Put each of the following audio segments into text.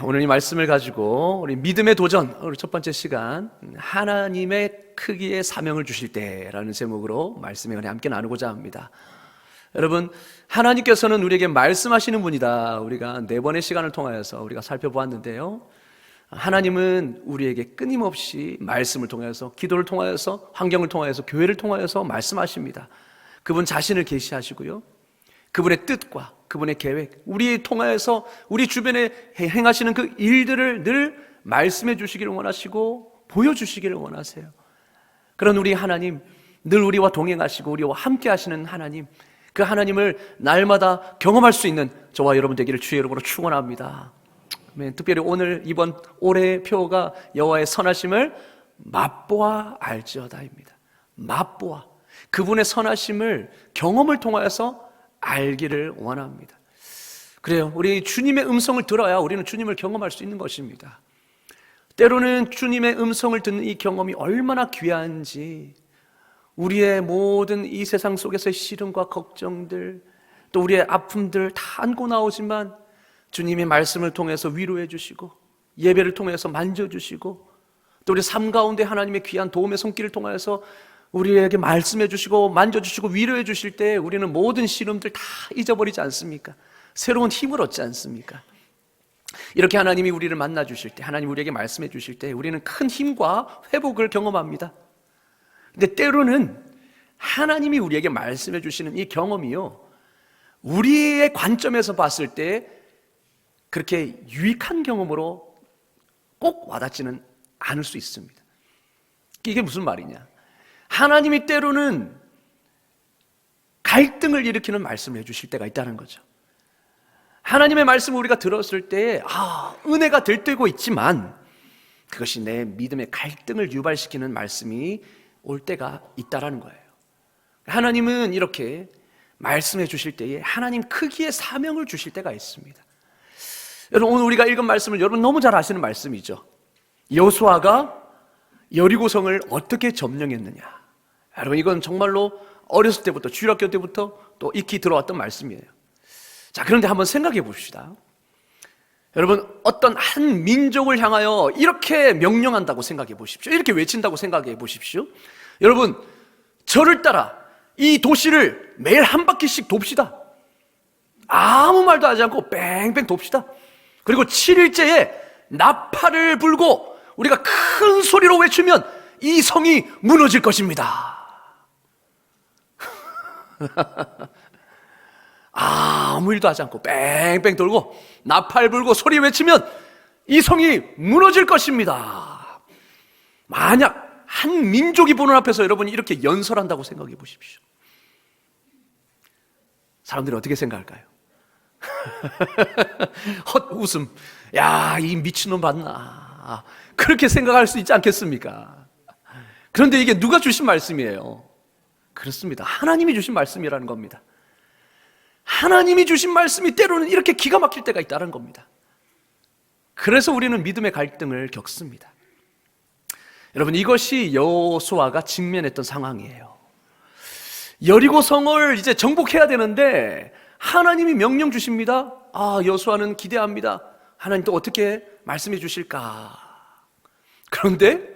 오늘 이 말씀을 가지고 우리 믿음의 도전, 우리 첫 번째 시간 하나님의 크기의 사명을 주실 때라는 제목으로 말씀에 관해 함께 나누고자 합니다. 여러분, 하나님께서는 우리에게 말씀하시는 분이다. 우리가 4번의 시간을 통하여서 우리가 살펴보았는데요, 하나님은 우리에게 끊임없이 말씀을 통하여서, 기도를 통하여서, 환경을 통하여서, 교회를 통하여서 말씀하십니다. 그분 자신을 계시하시고요, 그분의 뜻과 그분의 계획, 우리 통하여서 우리 주변에 행하시는 그 일들을 늘 말씀해 주시기를 원하시고 보여주시기를 원하세요. 그런 우리 하나님, 늘 우리와 동행하시고 우리와 함께 하시는 하나님, 그 하나님을 날마다 경험할 수 있는 저와 여러분 되기를 주의 이름으로 축원합니다. 특별히 오늘 이번 올해의 표가 여호와의 선하심을 맛보아 알지어다입니다. 맛보아, 그분의 선하심을 경험을 통하여서 알기를 원합니다. 그래요, 우리 주님의 음성을 들어야 우리는 주님을 경험할 수 있는 것입니다. 때로는 주님의 음성을 듣는 이 경험이 얼마나 귀한지, 우리의 모든 이 세상 속에서의 시름과 걱정들, 또 우리의 아픔들 다 안고 나오지만 주님의 말씀을 통해서 위로해 주시고, 예배를 통해서 만져주시고, 또 우리 삶 가운데 하나님의 귀한 도움의 손길을 통해서 우리에게 말씀해 주시고 만져주시고 위로해 주실 때 우리는 모든 시름들 다 잊어버리지 않습니까? 새로운 힘을 얻지 않습니까? 이렇게 하나님이 우리를 만나 주실 때, 하나님 우리에게 말씀해 주실 때 우리는 큰 힘과 회복을 경험합니다. 근데 때로는 하나님이 우리에게 말씀해 주시는 이 경험이요, 우리의 관점에서 봤을 때 그렇게 유익한 경험으로 꼭 와닿지는 않을 수 있습니다. 이게 무슨 말이냐? 하나님이 때로는 갈등을 일으키는 말씀을 해주실 때가 있다는 거죠. 하나님의 말씀을 우리가 들었을 때 은혜가 들뜨고 있지만 그것이 내 믿음의 갈등을 유발시키는 말씀이 올 때가 있다라는 거예요. 하나님은 이렇게 말씀해 주실 때에 하나님 크기의 사명을 주실 때가 있습니다. 여러분, 오늘 우리가 읽은 말씀을 여러분 너무 잘 아시는 말씀이죠. 여호수아가 여리고성을 어떻게 점령했느냐. 여러분, 이건 정말로 어렸을 때부터, 주일학교 때부터 또 익히 들어왔던 말씀이에요. 자, 그런데 한번 생각해 봅시다. 여러분, 어떤 한 민족을 향하여 이렇게 명령한다고 생각해 보십시오. 이렇게 외친다고 생각해 보십시오. 여러분, 저를 따라 이 도시를 매일 한 바퀴씩 돕시다. 아무 말도 하지 않고 뺑뺑 돕시다. 그리고 7일째에 나팔을 불고 우리가 큰 소리로 외치면 이 성이 무너질 것입니다. 아무 일도 하지 않고 뺑뺑 돌고 나팔 불고 소리 외치면 이 성이 무너질 것입니다. 만약 한 민족이 보는 앞에서 여러분이 이렇게 연설한다고 생각해 보십시오. 사람들이 어떻게 생각할까요? 헛웃음. 야, 이 미친놈 봤나, 그렇게 생각할 수 있지 않겠습니까? 그런데 이게 누가 주신 말씀이에요? 그렇습니다. 하나님이 주신 말씀이라는 겁니다. 하나님이 주신 말씀이 때로는 이렇게 기가 막힐 때가 있다는 겁니다. 그래서 우리는 믿음의 갈등을 겪습니다. 여러분, 이것이 여호수아가 직면했던 상황이에요. 여리고성을 이제 정복해야 되는데 하나님이 명령 주십니다. 여호수아는 기대합니다. 하나님 또 어떻게 말씀해 주실까? 그런데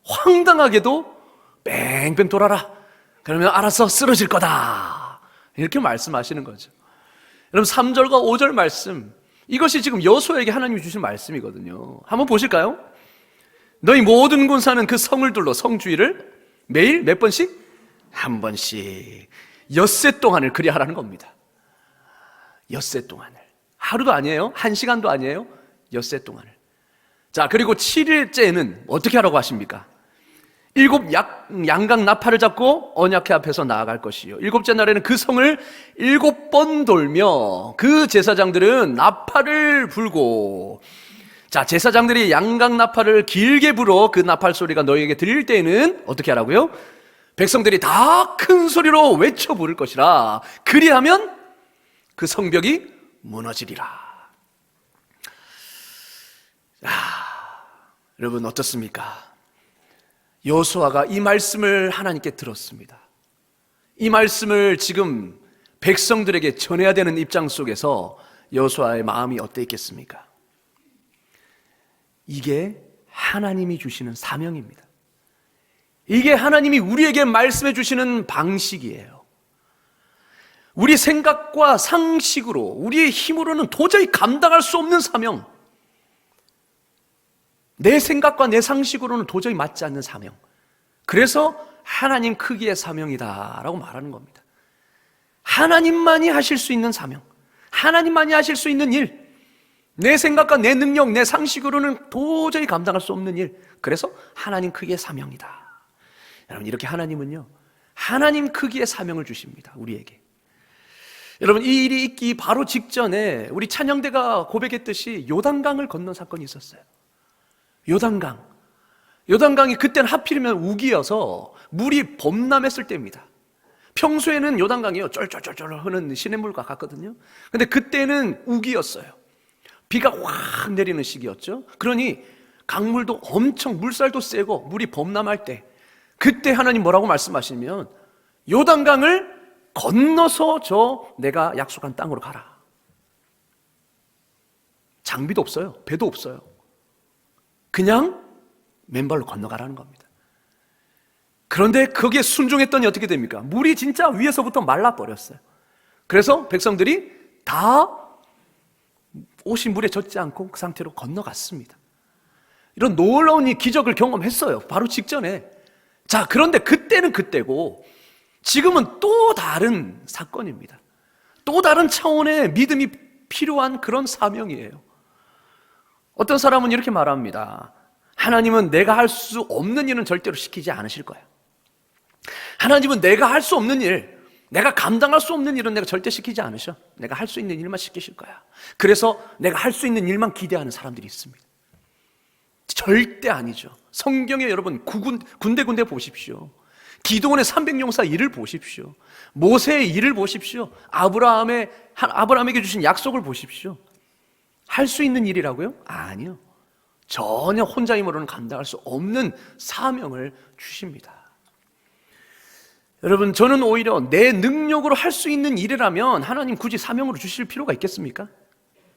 황당하게도 뺑뺑 돌아라, 그러면 알아서 쓰러질 거다, 이렇게 말씀하시는 거죠. 여러분, 3절과 5절 말씀, 이것이 지금 여호수아에게 하나님이 주신 말씀이거든요. 한번 보실까요? 너희 모든 군사는 그 성을 둘러 성 주위를 매일 몇 번씩? 한 번씩 엿새 동안을 그리 하라는 겁니다. 엿새 동안을. 하루도 아니에요, 1시간도 아니에요, 엿새 동안을. 자, 그리고 7일째는 어떻게 하라고 하십니까? 7 양각 나팔을 잡고 언약궤 앞에서 나아갈 것이요, 7째 날에는 그 성을 7번 돌며 그 제사장들은 나팔을 불고. 자, 제사장들이 양각 나팔을 길게 불어 그 나팔 소리가 너희에게 들릴 때에는 어떻게 하라고요? 백성들이 다 큰 소리로 외쳐 부를 것이라. 그리하면 그 성벽이 무너지리라. 여러분, 어떻습니까? 여호수아가 이 말씀을 하나님께 들었습니다. 이 말씀을 지금 백성들에게 전해야 되는 입장 속에서 여호수아의 마음이 어땠겠습니까? 이게 하나님이 주시는 사명입니다. 이게 하나님이 우리에게 말씀해 주시는 방식이에요. 우리 생각과 상식으로, 우리의 힘으로는 도저히 감당할 수 없는 사명, 내 생각과 내 상식으로는 도저히 맞지 않는 사명, 그래서 하나님 크기의 사명이다라고 말하는 겁니다. 하나님만이 하실 수 있는 사명, 하나님만이 하실 수 있는 일, 내 생각과 내 능력, 내 상식으로는 도저히 감당할 수 없는 일, 그래서 하나님 크기의 사명이다. 여러분, 이렇게 하나님은요, 하나님 크기의 사명을 주십니다, 우리에게. 여러분, 이 일이 있기 바로 직전에 우리 찬영대가 고백했듯이 요단강을 건넌 사건이 있었어요. 요단강이 그때는 하필이면 우기여서 물이 범람했을 때입니다. 평소에는 요단강이요 쫄쫄쫄쫄 흐르는 시냇물과 같거든요. 근데 그때는 우기였어요. 비가 확 내리는 시기였죠. 그러니 강물도 엄청, 물살도 세고 물이 범람할 때, 그때 하나님 뭐라고 말씀하시면 요단강을 건너서 내가 약속한 땅으로 가라. 장비도 없어요. 배도 없어요. 그냥 맨발로 건너가라는 겁니다. 그런데 거기에 순종했더니 어떻게 됩니까? 물이 진짜 위에서부터 말라버렸어요. 그래서 백성들이 다 옷이 물에 젖지 않고 그 상태로 건너갔습니다. 이런 놀라운 이 기적을 경험했어요, 바로 직전에. 자, 그런데 그때는 그때고 지금은 또 다른 사건입니다. 또 다른 차원의 믿음이 필요한 그런 사명이에요. 어떤 사람은 이렇게 말합니다. 하나님은 내가 할 수 없는 일은 절대로 시키지 않으실 거예요. 하나님은 내가 할 수 없는 일, 내가 감당할 수 없는 일은 내가 절대 시키지 않으셔. 내가 할 수 있는 일만 시키실 거야. 그래서 내가 할 수 있는 일만 기대하는 사람들이 있습니다. 절대 아니죠. 성경에 여러분 군데 보십시오. 기도원의 300용사 일을 보십시오. 모세의 일을 보십시오. 아브라함에게 주신 약속을 보십시오. 할 수 있는 일이라고요? 아니요. 전혀 혼자 힘으로는 감당할 수 없는 사명을 주십니다. 여러분, 저는 오히려 내 능력으로 할 수 있는 일이라면 하나님 굳이 사명으로 주실 필요가 있겠습니까?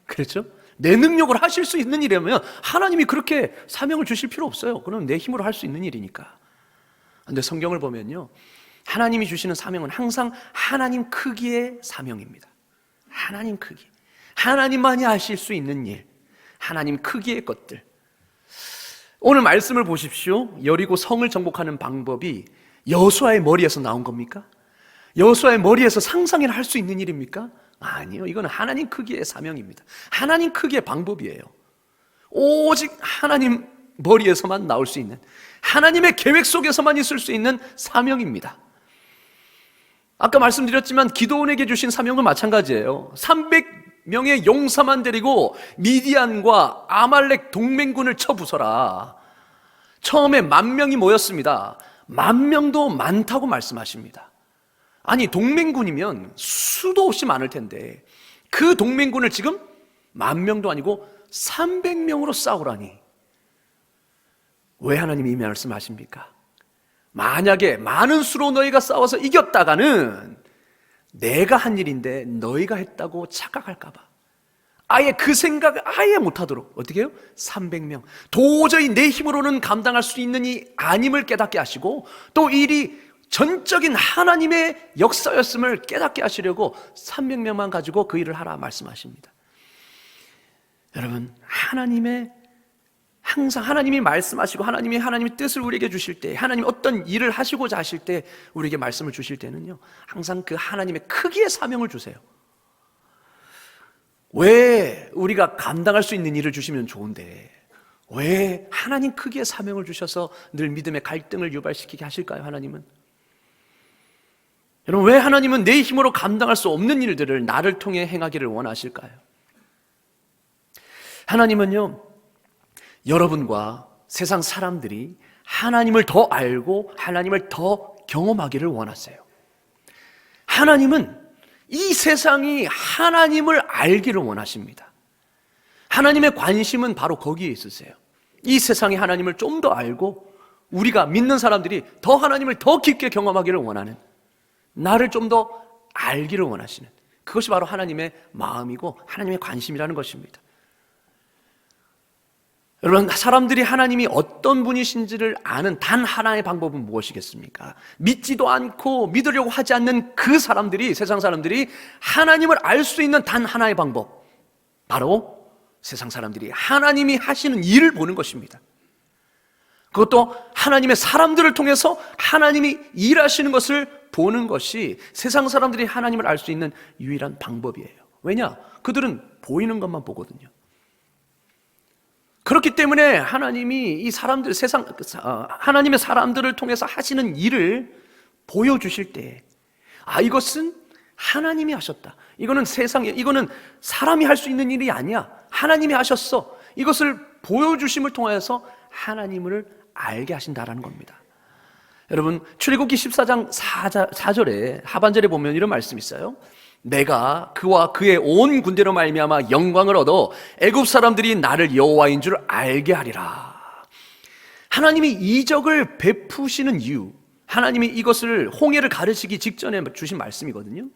그렇죠? 내 능력으로 하실 수 있는 일이라면 하나님이 그렇게 사명을 주실 필요 없어요. 그럼 내 힘으로 할 수 있는 일이니까. 그런데 성경을 보면요, 하나님이 주시는 사명은 항상 하나님 크기의 사명입니다. 하나님 크기, 하나님만이 하실 수 있는 일, 하나님 크기의 것들. 오늘 말씀을 보십시오. 여리고 성을 정복하는 방법이 여호수아의 머리에서 나온 겁니까? 여호수아의 머리에서 상상이나 할 수 있는 일입니까? 아니요. 이건 하나님 크기의 사명입니다. 하나님 크기의 방법이에요. 오직 하나님 머리에서만 나올 수 있는, 하나님의 계획 속에서만 있을 수 있는 사명입니다. 아까 말씀드렸지만 기드온에게 주신 사명은 마찬가지예요. 300명의 용사만 데리고 미디안과 아말렉 동맹군을 쳐부숴라. 처음에 10,000명이 모였습니다. 10,000명도 많다고 말씀하십니다. 아니, 동맹군이면 수도 없이 많을 텐데 그 동맹군을 지금 10,000명도 아니고 300명으로 싸우라니, 왜 하나님이 이 말씀하십니까? 만약에 많은 수로 너희가 싸워서 이겼다가는 내가 한 일인데 너희가 했다고 착각할까 봐 아예 그 생각을 아예 못하도록 어떻게 해요? 300명, 도저히 내 힘으로는 감당할 수 있는 이 아님을 깨닫게 하시고, 또 이 일이 전적인 하나님의 역사였음을 깨닫게 하시려고 300명만 가지고 그 일을 하라 말씀하십니다. 여러분, 항상 하나님이 말씀하시고 하나님의 뜻을 우리에게 주실 때, 하나님이 어떤 일을 하시고자 하실 때 우리에게 말씀을 주실 때는요, 항상 그 하나님의 크기의 사명을 주세요. 왜 우리가 감당할 수 있는 일을 주시면 좋은데 왜 하나님 크기의 사명을 주셔서 늘 믿음의 갈등을 유발시키게 하실까요? 하나님은, 여러분, 왜 하나님은 내 힘으로 감당할 수 없는 일들을 나를 통해 행하기를 원하실까요? 하나님은요, 여러분과 세상 사람들이 하나님을 더 알고 하나님을 더 경험하기를 원하세요. 하나님은 이 세상이 하나님을 알기를 원하십니다. 하나님의 관심은 바로 거기에 있으세요. 이 세상이 하나님을 좀 더 알고 우리가 믿는 사람들이 더 하나님을 더 깊게 경험하기를 원하는, 나를 좀 더 알기를 원하시는, 그것이 바로 하나님의 마음이고 하나님의 관심이라는 것입니다. 여러분, 사람들이 하나님이 어떤 분이신지를 아는 단 하나의 방법은 무엇이겠습니까? 믿지도 않고 믿으려고 하지 않는 그 사람들이, 세상 사람들이 하나님을 알 수 있는 단 하나의 방법, 바로 세상 사람들이 하나님이 하시는 일을 보는 것입니다. 그것도 하나님의 사람들을 통해서 하나님이 일하시는 것을 보는 것이 세상 사람들이 하나님을 알 수 있는 유일한 방법이에요. 왜냐? 그들은 보이는 것만 보거든요. 그렇기 때문에 하나님이 이 사람들, 하나님의 사람들을 통해서 하시는 일을 보여주실 때, 이것은 하나님이 하셨다. 이거는 이거는 사람이 할 수 있는 일이 아니야. 하나님이 하셨어. 이것을 보여주심을 통해서 하나님을 알게 하신다라는 겁니다. 여러분, 출애굽기 14장 4절에 하반절에 보면 이런 말씀이 있어요. 내가 그와 그의 온 군대로 말미암아 영광을 얻어 애굽 사람들이 나를 여호와인 줄 알게 하리라. 하나님이 이적을 베푸시는 이유, 하나님이 이것을 홍해를 가르치기 직전에 주신 말씀이거든요.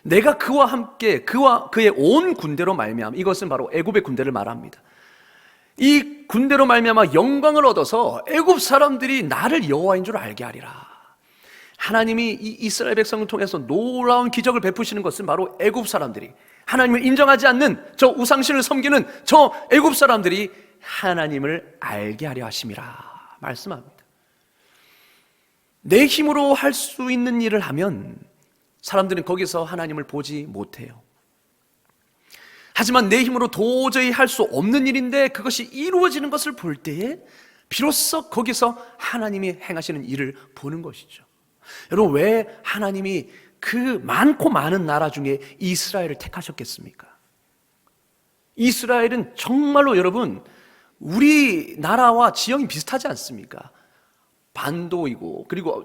내가 그와 함께 그와 그의 온 군대로 말미암아, 이것은 바로 애굽의 군대를 말합니다. 이 군대로 말미암아 영광을 얻어서 애굽 사람들이 나를 여호와인 줄 알게 하리라. 하나님이 이 이스라엘 백성을 통해서 놀라운 기적을 베푸시는 것은 바로 애굽 사람들이, 하나님을 인정하지 않는 저 우상신을 섬기는 저 애굽 사람들이 하나님을 알게 하려 하심이라 말씀합니다. 내 힘으로 할 수 있는 일을 하면 사람들은 거기서 하나님을 보지 못해요. 하지만 내 힘으로 도저히 할 수 없는 일인데 그것이 이루어지는 것을 볼 때에 비로소 거기서 하나님이 행하시는 일을 보는 것이죠. 여러분, 왜 하나님이 그 많고 많은 나라 중에 이스라엘을 택하셨겠습니까? 이스라엘은 정말로 여러분, 우리나라와 지형이 비슷하지 않습니까? 반도이고, 그리고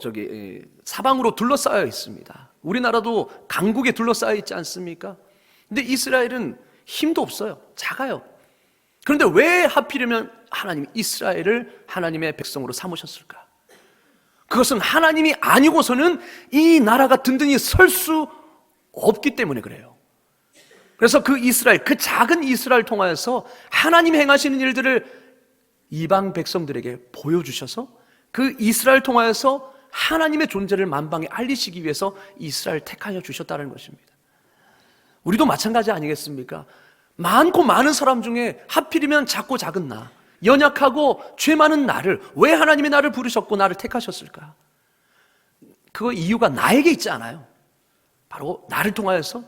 사방으로 둘러싸여 있습니다. 우리나라도 강국에 둘러싸여 있지 않습니까? 근데 이스라엘은 힘도 없어요. 작아요. 그런데 왜 하필이면 하나님이 이스라엘을 하나님의 백성으로 삼으셨을까? 그것은 하나님이 아니고서는 이 나라가 든든히 설 수 없기 때문에 그래요. 그래서 그 이스라엘, 그 작은 이스라엘 통하여서 하나님이 행하시는 일들을 이방 백성들에게 보여주셔서 그 이스라엘 통하여서 하나님의 존재를 만방에 알리시기 위해서 이스라엘 택하여 주셨다는 것입니다. 우리도 마찬가지 아니겠습니까? 많고 많은 사람 중에 하필이면 작고 작은 나, 연약하고 죄 많은 나를 왜 하나님이 나를 부르셨고 나를 택하셨을까? 그 이유가 나에게 있지 않아요. 바로 나를 통하여서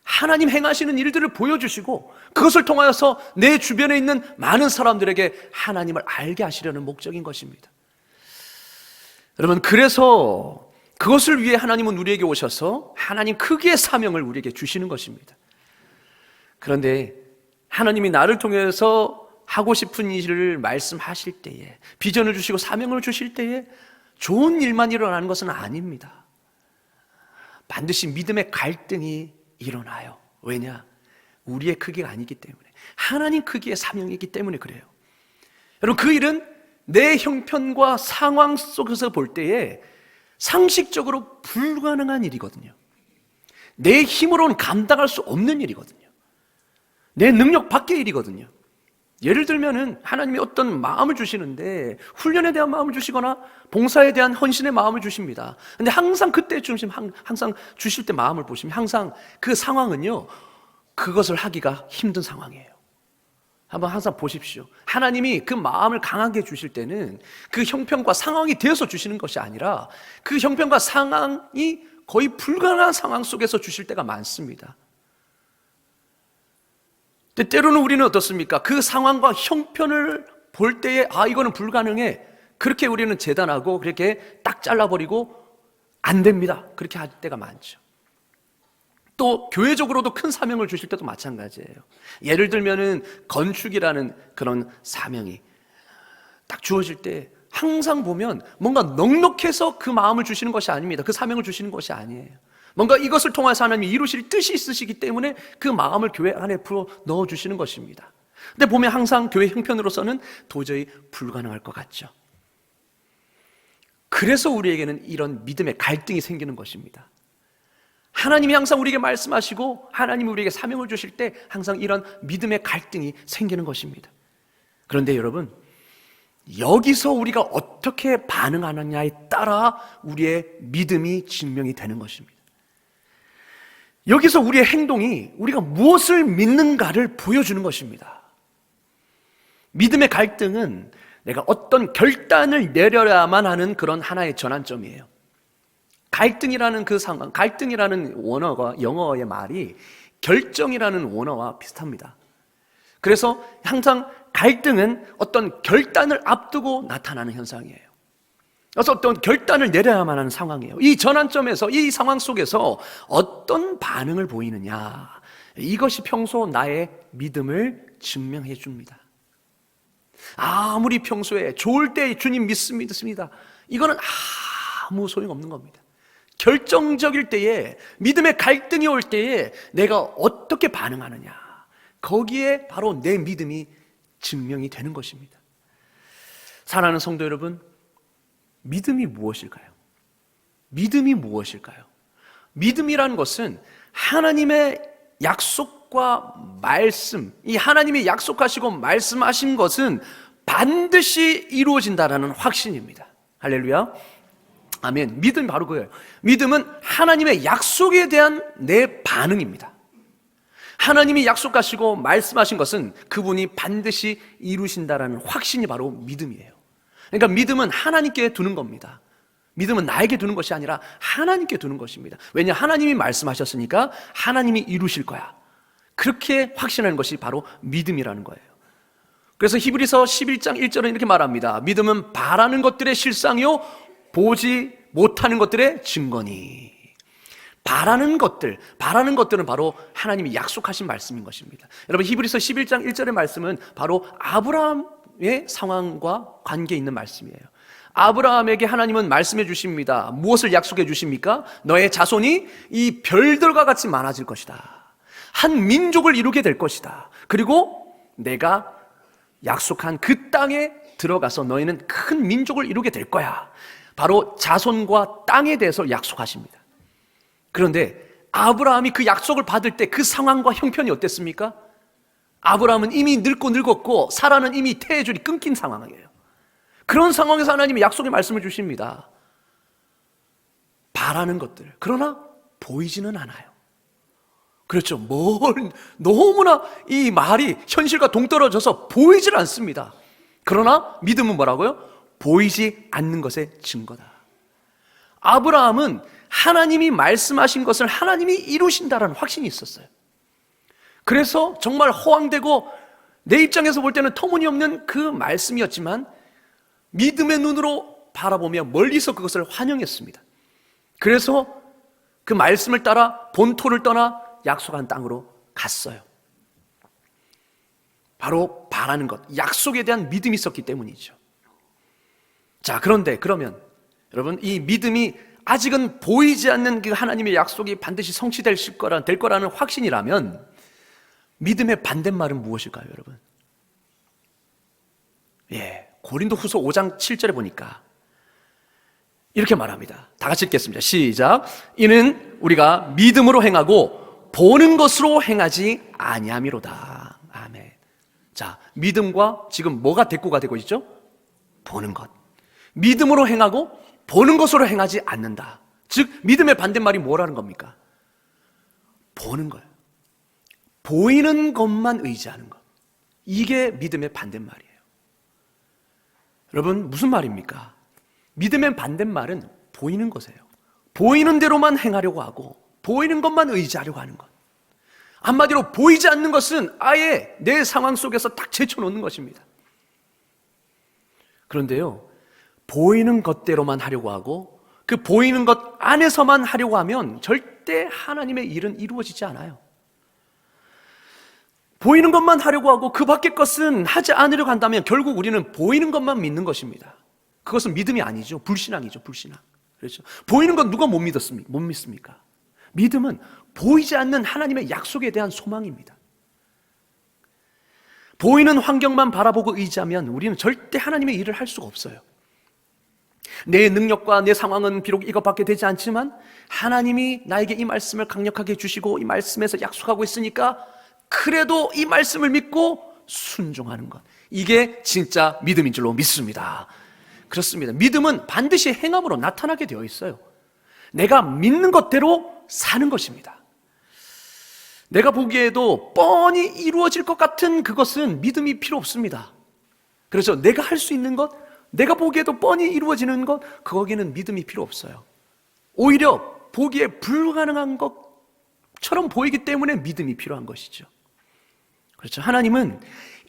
하나님 행하시는 일들을 보여주시고 그것을 통하여서 내 주변에 있는 많은 사람들에게 하나님을 알게 하시려는 목적인 것입니다. 여러분, 그래서 그것을 위해 하나님은 우리에게 오셔서 하나님 크기의 사명을 우리에게 주시는 것입니다. 그런데 하나님이 나를 통해서 하고 싶은 일을 말씀하실 때에, 비전을 주시고 사명을 주실 때에 좋은 일만 일어나는 것은 아닙니다. 반드시 믿음의 갈등이 일어나요. 왜냐? 우리의 크기가 아니기 때문에, 하나님 크기의 사명이기 때문에 그래요. 여러분, 그 일은 내 형편과 상황 속에서 볼 때에 상식적으로 불가능한 일이거든요. 내 힘으로는 감당할 수 없는 일이거든요. 내 능력 밖의 일이거든요. 예를 들면은 하나님이 어떤 마음을 주시는데 훈련에 대한 마음을 주시거나 봉사에 대한 헌신의 마음을 주십니다. 근데 항상 그때쯤 항상 주실 때 마음을 보시면 항상 그 상황은요, 그것을 하기가 힘든 상황이에요. 한번 항상 보십시오. 하나님이 그 마음을 강하게 주실 때는 그 형편과 상황이 되어서 주시는 것이 아니라 그 형편과 상황이 거의 불가능한 상황 속에서 주실 때가 많습니다. 근데 때로는 우리는 어떻습니까? 그 상황과 형편을 볼 때에 이거는 불가능해, 그렇게 우리는 재단하고 그렇게 딱 잘라버리고 안 됩니다, 그렇게 할 때가 많죠. 또 교회적으로도 큰 사명을 주실 때도 마찬가지예요. 예를 들면은 건축이라는 그런 사명이 딱 주어질 때 항상 보면 뭔가 넉넉해서 그 마음을 주시는 것이 아닙니다. 그 사명을 주시는 것이 아니에요. 뭔가 이것을 통해서 하나님이 이루실 뜻이 있으시기 때문에 그 마음을 교회 안에 풀어 넣어주시는 것입니다. 근데 보면 항상 교회 형편으로서는 도저히 불가능할 것 같죠. 그래서 우리에게는 이런 믿음의 갈등이 생기는 것입니다. 하나님이 항상 우리에게 말씀하시고 하나님이 우리에게 사명을 주실 때 항상 이런 믿음의 갈등이 생기는 것입니다. 그런데 여러분, 여기서 우리가 어떻게 반응하느냐에 따라 우리의 믿음이 증명이 되는 것입니다. 여기서 우리의 행동이 우리가 무엇을 믿는가를 보여주는 것입니다. 믿음의 갈등은 내가 어떤 결단을 내려야만 하는 그런 하나의 전환점이에요. 갈등이라는 그 상황, 갈등이라는 원어가, 영어의 말이 결정이라는 원어와 비슷합니다. 그래서 항상 갈등은 어떤 결단을 앞두고 나타나는 현상이에요. 그래서 어떤 결단을 내려야만 하는 상황이에요. 이 전환점에서, 이 상황 속에서 어떤 반응을 보이느냐, 이것이 평소 나의 믿음을 증명해 줍니다. 아무리 평소에 좋을 때 주님 믿습니다, 이거는 아무 소용없는 겁니다. 결정적일 때에, 믿음의 갈등이 올 때에 내가 어떻게 반응하느냐, 거기에 바로 내 믿음이 증명이 되는 것입니다. 사랑하는 성도 여러분, 믿음이 무엇일까요? 믿음이 무엇일까요? 믿음이라는 것은 하나님의 약속과 말씀, 이 하나님이 약속하시고 말씀하신 것은 반드시 이루어진다라는 확신입니다. 할렐루야. 아멘. 믿음이 바로 그거예요. 믿음은 하나님의 약속에 대한 내 반응입니다. 하나님이 약속하시고 말씀하신 것은 그분이 반드시 이루신다라는 확신이 바로 믿음이에요. 그러니까 믿음은 하나님께 두는 겁니다. 믿음은 나에게 두는 것이 아니라 하나님께 두는 것입니다. 왜냐, 하나님이 말씀하셨으니까 하나님이 이루실 거야. 그렇게 확신하는 것이 바로 믿음이라는 거예요. 그래서 히브리서 11장 1절은 이렇게 말합니다. 믿음은 바라는 것들의 실상이요 보지 못하는 것들의 증거니. 바라는 것들은 바로 하나님이 약속하신 말씀인 것입니다. 여러분, 히브리서 11장 1절의 말씀은 바로 아브라함의 상황과 관계 있는 말씀이에요. 아브라함에게 하나님은 말씀해 주십니다. 무엇을 약속해 주십니까? 너의 자손이 이 별들과 같이 많아질 것이다. 한 민족을 이루게 될 것이다. 그리고 내가 약속한 그 땅에 들어가서 너희는 큰 민족을 이루게 될 거야. 바로 자손과 땅에 대해서 약속하십니다. 그런데 아브라함이 그 약속을 받을 때 그 상황과 형편이 어땠습니까? 아브라함은 이미 늙었고 사라는 이미 태줄이 끊긴 상황이에요. 그런 상황에서 하나님이 약속의 말씀을 주십니다. 바라는 것들, 그러나 보이지는 않아요. 그렇죠. 너무나 이 말이 현실과 동떨어져서 보이질 않습니다. 그러나 믿음은 뭐라고요? 보이지 않는 것의 증거다. 아브라함은 하나님이 말씀하신 것을 하나님이 이루신다라는 확신이 있었어요. 그래서 정말 허황되고 내 입장에서 볼 때는 터무니없는 그 말씀이었지만 믿음의 눈으로 바라보며 멀리서 그것을 환영했습니다. 그래서 그 말씀을 따라 본토를 떠나 약속한 땅으로 갔어요. 바로 바라는 것, 약속에 대한 믿음이 있었기 때문이죠. 자, 그러면 여러분, 이 믿음이 아직은 보이지 않는 그 하나님의 약속이 반드시 성취될 거라는 확신이라면 믿음의 반대말은 무엇일까요, 여러분? 고린도후서 5장 7절에 보니까 이렇게 말합니다. 다 같이 읽겠습니다. 시작. 이는 우리가 믿음으로 행하고 보는 것으로 행하지 아니함이로다. 아멘. 자, 믿음과 지금 뭐가 대꾸가 되고 있죠? 보는 것. 믿음으로 행하고 보는 것으로 행하지 않는다. 즉 믿음의 반대말이 뭐라는 겁니까? 보는 거예요. 보이는 것만 의지하는 것. 이게 믿음의 반대말이에요. 여러분, 무슨 말입니까? 믿음의 반대말은 보이는 것이에요. 보이는 대로만 행하려고 하고 보이는 것만 의지하려고 하는 것. 한마디로 보이지 않는 것은 아예 내 상황 속에서 딱 제쳐놓는 것입니다. 그런데요, 보이는 것대로만 하려고 하고 그 보이는 것 안에서만 하려고 하면 절대 하나님의 일은 이루어지지 않아요. 보이는 것만 하려고 하고 그 밖의 것은 하지 않으려고 한다면 결국 우리는 보이는 것만 믿는 것입니다. 그것은 믿음이 아니죠. 불신앙이죠. 불신앙. 그렇죠. 보이는 건 누가 못 믿습니까? 믿음은 보이지 않는 하나님의 약속에 대한 소망입니다. 보이는 환경만 바라보고 의지하면 우리는 절대 하나님의 일을 할 수가 없어요. 내 능력과 내 상황은 비록 이것밖에 되지 않지만 하나님이 나에게 이 말씀을 강력하게 주시고 이 말씀에서 약속하고 있으니까 그래도 이 말씀을 믿고 순종하는 것. 이게 진짜 믿음인 줄로 믿습니다. 그렇습니다. 믿음은 반드시 행함으로 나타나게 되어 있어요. 내가 믿는 것대로 사는 것입니다. 내가 보기에도 뻔히 이루어질 것 같은 그것은 믿음이 필요 없습니다. 그래서 내가 할 수 있는 것, 내가 보기에도 뻔히 이루어지는 것, 거기에는 믿음이 필요 없어요. 오히려 보기에 불가능한 것처럼 보이기 때문에 믿음이 필요한 것이죠. 그렇죠. 하나님은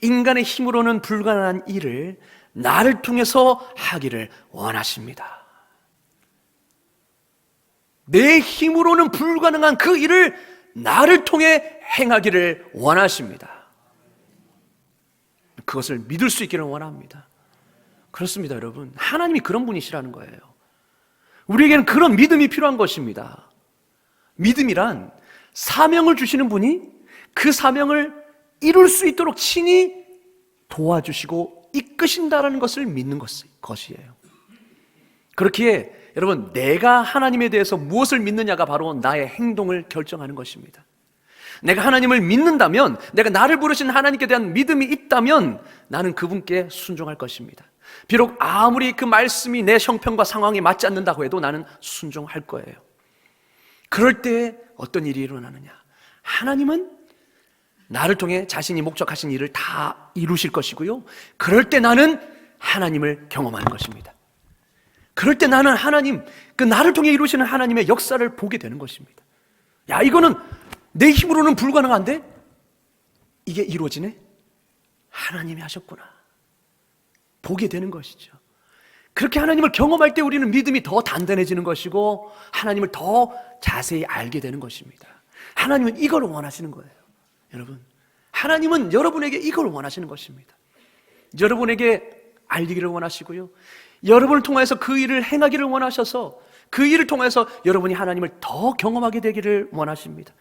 인간의 힘으로는 불가능한 일을 나를 통해서 하기를 원하십니다. 내 힘으로는 불가능한 그 일을 나를 통해 행하기를 원하십니다. 그것을 믿을 수 있기를 원합니다. 그렇습니다, 여러분. 하나님이 그런 분이시라는 거예요. 우리에게는 그런 믿음이 필요한 것입니다. 믿음이란 사명을 주시는 분이 그 사명을 이룰 수 있도록 친히 도와주시고 이끄신다라는 것을 믿는 것이에요. 그렇기에 여러분, 내가 하나님에 대해서 무엇을 믿느냐가 바로 나의 행동을 결정하는 것입니다. 내가 하나님을 믿는다면, 내가 나를 부르신 하나님께 대한 믿음이 있다면 나는 그분께 순종할 것입니다. 비록 아무리 그 말씀이 내 형편과 상황에 맞지 않는다고 해도 나는 순종할 거예요. 그럴 때 어떤 일이 일어나느냐? 하나님은 나를 통해 자신이 목적하신 일을 다 이루실 것이고요, 그럴 때 나는 하나님을 경험하는 것입니다. 그럴 때 나는 하나님, 그 나를 통해 이루시는 하나님의 역사를 보게 되는 것입니다. 야, 이거는 내 힘으로는 불가능한데 이게 이루어지네? 하나님이 하셨구나. 보게 되는 것이죠. 그렇게 하나님을 경험할 때 우리는 믿음이 더 단단해지는 것이고 하나님을 더 자세히 알게 되는 것입니다. 하나님은 이걸 원하시는 거예요. 여러분, 하나님은 여러분에게 이걸 원하시는 것입니다. 여러분에게 알리기를 원하시고요, 여러분을 통해서 그 일을 행하기를 원하셔서 그 일을 통해서 여러분이 하나님을 더 경험하게 되기를 원하십니다.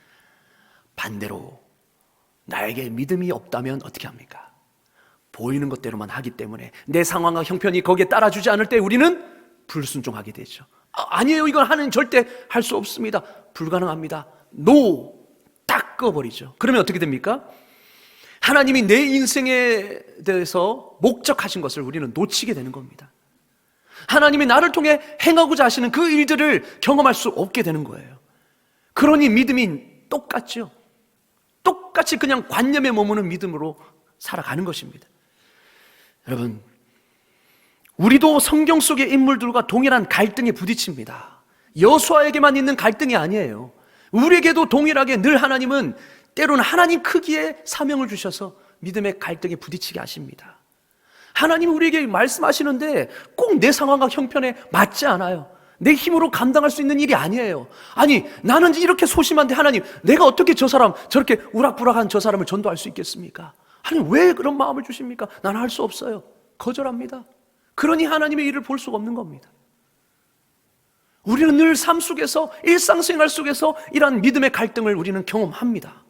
반대로 나에게 믿음이 없다면 어떻게 합니까? 보이는 것대로만 하기 때문에 내 상황과 형편이 거기에 따라주지 않을 때 우리는 불순종하게 되죠. 아니에요, 이건 하나님 절대 할 수 없습니다. 불가능합니다. 노! 딱 꺼버리죠. 그러면 어떻게 됩니까? 하나님이 내 인생에 대해서 목적하신 것을 우리는 놓치게 되는 겁니다. 하나님이 나를 통해 행하고자 하시는 그 일들을 경험할 수 없게 되는 거예요. 그러니 믿음이 똑같죠. 똑같이 그냥 관념에 머무는 믿음으로 살아가는 것입니다. 여러분, 우리도 성경 속의 인물들과 동일한 갈등에 부딪힙니다. 여호수아에게만 있는 갈등이 아니에요. 우리에게도 동일하게 늘 하나님은 때로는 하나님 크기의 사명을 주셔서 믿음의 갈등에 부딪히게 하십니다. 하나님이 우리에게 말씀하시는데 꼭 내 상황과 형편에 맞지 않아요. 내 힘으로 감당할 수 있는 일이 아니에요. 아니, 나는 이렇게 소심한데 하나님, 내가 어떻게 저 사람, 저렇게 우락부락한 저 사람을 전도할 수 있겠습니까? 하나님, 왜 그런 마음을 주십니까? 나는 할 수 없어요. 거절합니다. 그러니 하나님의 일을 볼 수가 없는 겁니다. 우리는 늘 삶 속에서, 일상생활 속에서 이러한 믿음의 갈등을 우리는 경험합니다.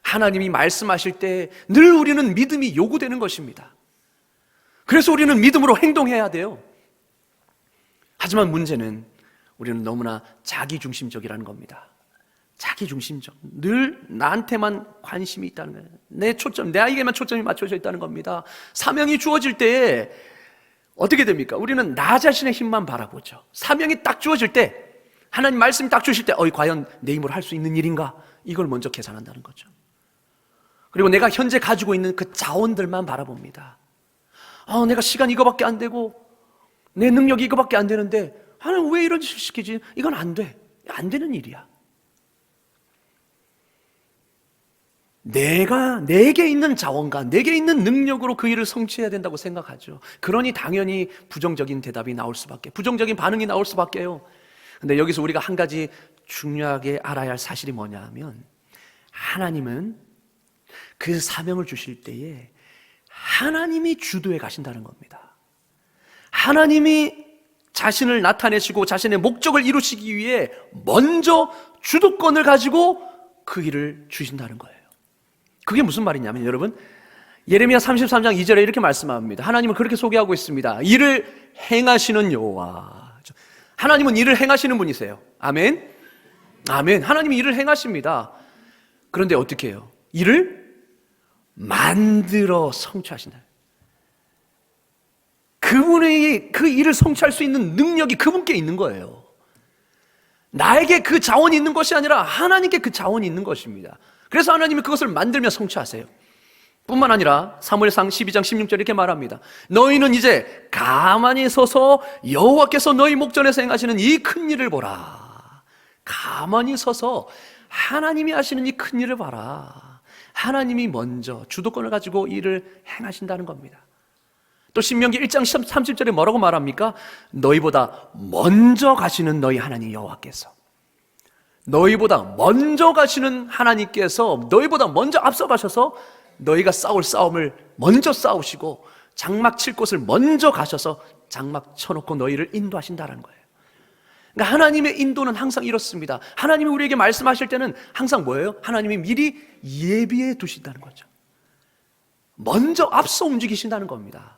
하나님이 말씀하실 때 늘 우리는 믿음이 요구되는 것입니다. 그래서 우리는 믿음으로 행동해야 돼요. 하지만 문제는 우리는 너무나 자기중심적이라는 겁니다. 자기중심적. 늘 나한테만 관심이 있다는 거예요. 내 초점, 나에게만 초점이 맞춰져 있다는 겁니다. 사명이 주어질 때 어떻게 됩니까? 우리는 나 자신의 힘만 바라보죠. 사명이 딱 주어질 때, 하나님 말씀이 딱 주실 때, 과연 내 힘으로 할 수 있는 일인가? 이걸 먼저 계산한다는 거죠. 그리고 내가 현재 가지고 있는 그 자원들만 바라봅니다. 내가 시간 이거밖에 안 되고 내 능력이 이거밖에 안 되는데 하나님 왜 이런 짓을 시키지? 이건 안 돼. 안 되는 일이야. 내게 있는 자원과 내게 있는 능력으로 그 일을 성취해야 된다고 생각하죠. 그러니 당연히 부정적인 대답이 나올 수밖에, 부정적인 반응이 나올 수밖에요. 근데 여기서 우리가 한 가지 중요하게 알아야 할 사실이 뭐냐 하면, 하나님은 그 사명을 주실 때에 하나님이 주도해 가신다는 겁니다. 하나님이 자신을 나타내시고 자신의 목적을 이루시기 위해 먼저 주도권을 가지고 그 일을 주신다는 거예요. 그게 무슨 말이냐면, 여러분, 예레미야 33장 2절에 이렇게 말씀합니다. 하나님은 그렇게 소개하고 있습니다. 일을 행하시는 여호와. 하나님은 일을 행하시는 분이세요. 아멘. 아멘. 하나님이 일을 행하십니다. 그런데 어떻게 해요? 일을 만들어 성취하신다. 그분의 그 일을 성취할 수 있는 능력이 그분께 있는 거예요. 나에게 그 자원이 있는 것이 아니라 하나님께 그 자원이 있는 것입니다. 그래서 하나님이 그것을 만들며 성취하세요. 뿐만 아니라 사무엘상 12장 16절 이렇게 말합니다. 너희는 이제 가만히 서서 여호와께서 너희 목전에서 행하시는 이 큰 일을 보라. 가만히 서서 하나님이 하시는 이 큰 일을 봐라. 하나님이 먼저 주도권을 가지고 일을 행하신다는 겁니다. 또 신명기 1장 30절에 뭐라고 말합니까? 너희보다 먼저 가시는 너희 하나님 여호와께서, 너희보다 먼저 가시는 하나님께서 너희보다 먼저 앞서 가셔서 너희가 싸울 싸움을 먼저 싸우시고 장막 칠 곳을 먼저 가셔서 장막 쳐놓고 너희를 인도하신다는 거예요. 그러니까 하나님의 인도는 항상 이렇습니다. 하나님이 우리에게 말씀하실 때는 항상 뭐예요? 하나님이 미리 예비해 두신다는 거죠. 먼저 앞서 움직이신다는 겁니다.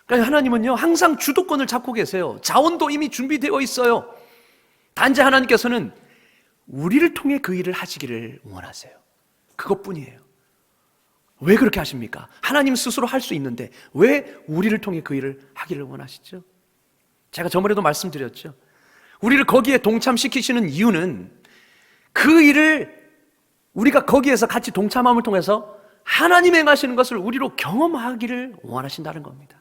그러니까 하나님은요 항상 주도권을 잡고 계세요. 자원도 이미 준비되어 있어요. 단지 하나님께서는 우리를 통해 그 일을 하시기를 원하세요. 그것뿐이에요. 왜 그렇게 하십니까? 하나님 스스로 할 수 있는데 왜 우리를 통해 그 일을 하기를 원하시죠? 제가 저번에도 말씀드렸죠. 우리를 거기에 동참시키시는 이유는 그 일을 우리가 거기에서 같이 동참함을 통해서 하나님이 행하시는 것을 우리로 경험하기를 원하신다는 겁니다.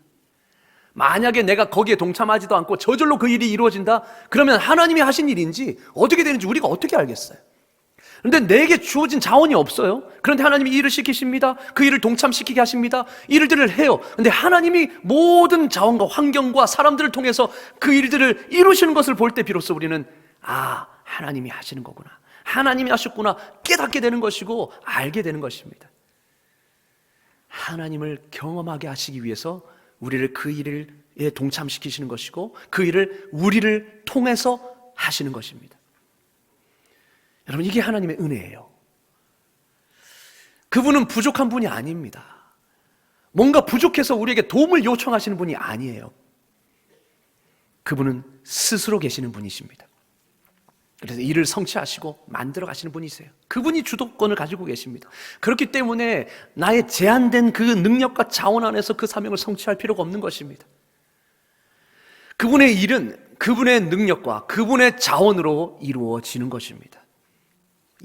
만약에 내가 거기에 동참하지도 않고 저절로 그 일이 이루어진다? 그러면 하나님이 하신 일인지 어떻게 되는지 우리가 어떻게 알겠어요? 그런데 내게 주어진 자원이 없어요. 그런데 하나님이 일을 시키십니다. 그 일을 동참시키게 하십니다. 일들을 해요. 그런데 하나님이 모든 자원과 환경과 사람들을 통해서 그 일들을 이루시는 것을 볼 때 비로소 우리는 하나님이 하시는 거구나, 하나님이 하셨구나 깨닫게 되는 것이고 알게 되는 것입니다. 하나님을 경험하게 하시기 위해서 우리를 그 일에 동참시키시는 것이고 그 일을 우리를 통해서 하시는 것입니다. 여러분, 이게 하나님의 은혜예요. 그분은 부족한 분이 아닙니다. 뭔가 부족해서 우리에게 도움을 요청하시는 분이 아니에요. 그분은 스스로 계시는 분이십니다. 그래서 일을 성취하시고 만들어 가시는 분이세요. 그분이 주도권을 가지고 계십니다. 그렇기 때문에 나의 제한된 그 능력과 자원 안에서 그 사명을 성취할 필요가 없는 것입니다. 그분의 일은 그분의 능력과 그분의 자원으로 이루어지는 것입니다.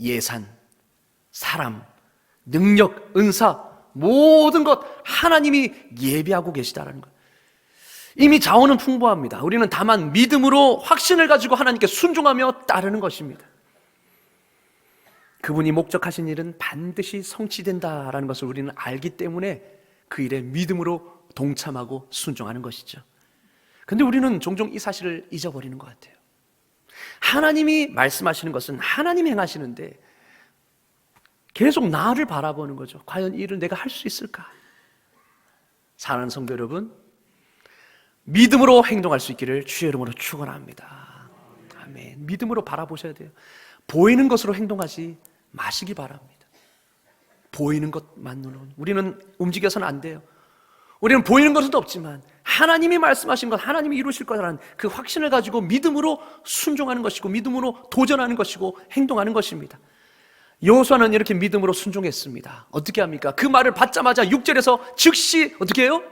예산, 사람, 능력, 은사, 모든 것 하나님이 예비하고 계시다는 것. 이미 자원은 풍부합니다. 우리는 다만 믿음으로 확신을 가지고 하나님께 순종하며 따르는 것입니다. 그분이 목적하신 일은 반드시 성취된다라는 것을 우리는 알기 때문에 그 일에 믿음으로 동참하고 순종하는 것이죠. 그런데 우리는 종종 이 사실을 잊어버리는 것 같아요. 하나님이 말씀하시는 것은 하나님이 행하시는데 계속 나를 바라보는 거죠. 과연 이 일을 내가 할 수 있을까? 사랑하는 성도 여러분, 믿음으로 행동할 수 있기를 주의 이름으로 축원합니다. 아멘. 믿음으로 바라보셔야 돼요. 보이는 것으로 행동하지 마시기 바랍니다. 보이는 것만으로는 우리는 움직여서는 안 돼요. 우리는 보이는 것은 없지만 하나님이 말씀하신 것, 하나님이 이루실 거라는 그 확신을 가지고 믿음으로 순종하는 것이고 믿음으로 도전하는 것이고 행동하는 것입니다. 여호수아는 이렇게 믿음으로 순종했습니다. 어떻게 합니까? 그 말을 받자마자 6절에서 즉시 어떻게 해요?